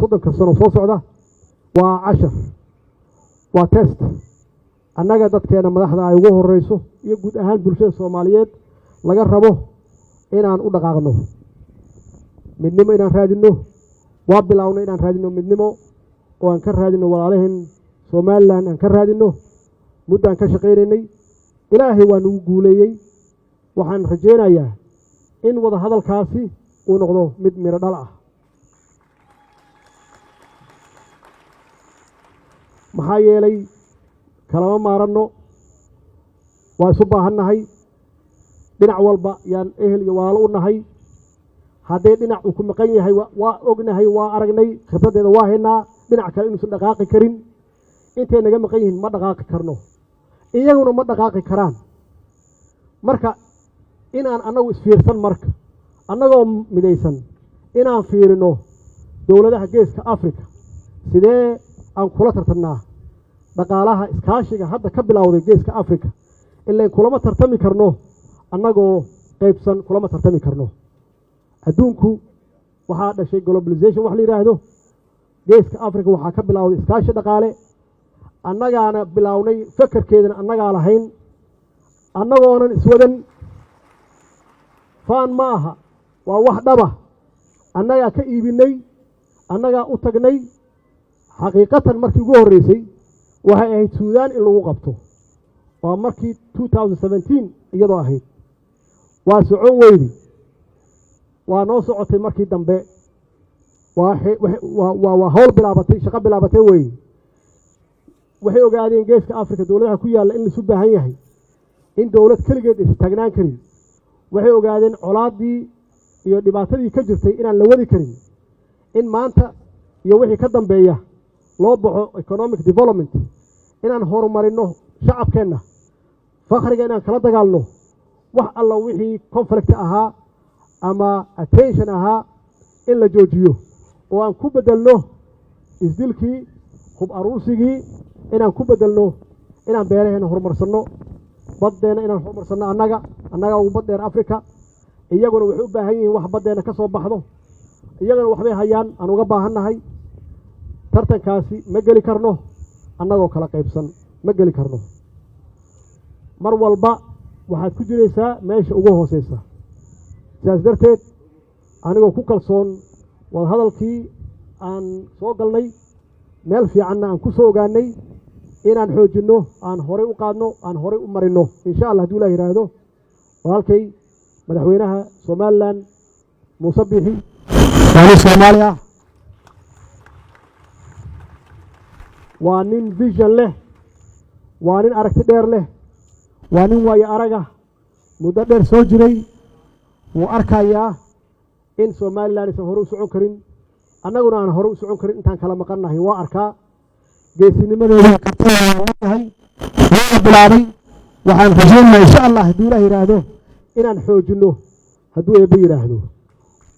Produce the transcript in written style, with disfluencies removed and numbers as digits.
صدق السنة صوصعدة وعشر وتست annaga dadkeena madaxda ay ugu horeyso iyo guud ahaan bulshada Soomaaliyeed laga rabo inaan u dhaqaaqno midnimo inaan raadino waa bilawnay inaan raadino midnimo oo aan ka raadino walaalahan Soomaaliland aan ka raadino muddaan ka shaqeynay ilaahay waa nagu guuleeyay waxaan rajeynayaa in wada hadalkaasi uu noqdo mid miro dhal ah maxaa yeelay kalama maarano waa isu baahannahay dhinac walba yaan ehel iyo walaalo u nahay haddii dhinac uu ku maqan yahay waa ognahay waa aragnay khibradeeda waa haynaa dhinac kale inuusan dhaqaaqi karin intay naga maqan yihiin ma dhaqaaqi karno iyaguna ma dhaqaaqi karaan marka inaan annagu isfiirsan marka annagoo midaysan inaan fiirino dowladaha geeska Afrika sidee aan kula tartamnaa dhaqaalaha iskaashiga hadda ka bilowday geeska Afrika ilaa kulama tartami karno annagoo qaybsan kulama tartami karno adduunku waxa dhashay globalization wax la yiraahdo geeska Afrika waxa ka bilowday iskaashi dhaqaale annagaana bilownay fakarkeedana annaga lahayn annagoonan iswadan faan maaha waa wax dhaba annaga ka iibinay annaga u tagnay xaqiiqatan markii ugu horeysay waxay ahayd Suudaan in lagu qabto waa markii 2017 iyadoo ahayd waa socon weydi waa noo socotay markii dambe waa hawl bilaabatay shaqo bilaabatay weey waxay ogaadeen geeska Afrika dawladaha ku yaala in la isu baahan yahay in dawlad kaligeed istaagnaan karin waxay ogaadeen colaadii iyo dhibaatadii ka jirtay inaan la wadi karin in maanta iyo wixii ka dambeeya loo baxo economic development inaan horumarino shacabkeena faqriga inaan kala dagaalno wax alla wixii conflict ahaa ama attention ahaa in la joojiyo oo aan ku bedelno isdilkii hub aruursigii inaan ku bedelno inaan beeraheena horumarsano badeena inaan horumarsano annaga ugu badeer Afrika iyaguna waxay u baahan yihiin wax badeena ka soo baxdo iyaguna waxbay hayaan aan uga baahannahay tartankaasi ma gali karno annagoo kala qaybsan ma gali karno mar walba waxaad ku jiraysaa meesha ugu hooseysa sidaas darteed anigoo ku kalsoon wada hadalkii aan soo galnay meel fiicanna aan ku soo ogaanay inaan xoojino aan hore u qaadno aan hore u marino insha Allah haduu Ilaahay yiraahdo walaalkay madaxweynaha Soomaaliland Muuse Biixi waa Soomaaliya waa nin vision leh waa nin aragti dheer leh waa nin waayo araga muddo dheer soo jiray wuu arkayaa in Soomaaliland aysan hore u socon karin annaguna aan hore u socon karin intaan kala maqannahay waa arkaa geesinimadeeda kartinahay waa bilaabay waxaan rajaynayaa insha Allah haduu Ilaahay yiraahdo inaan xoojino haduu Eebbe yiraahdo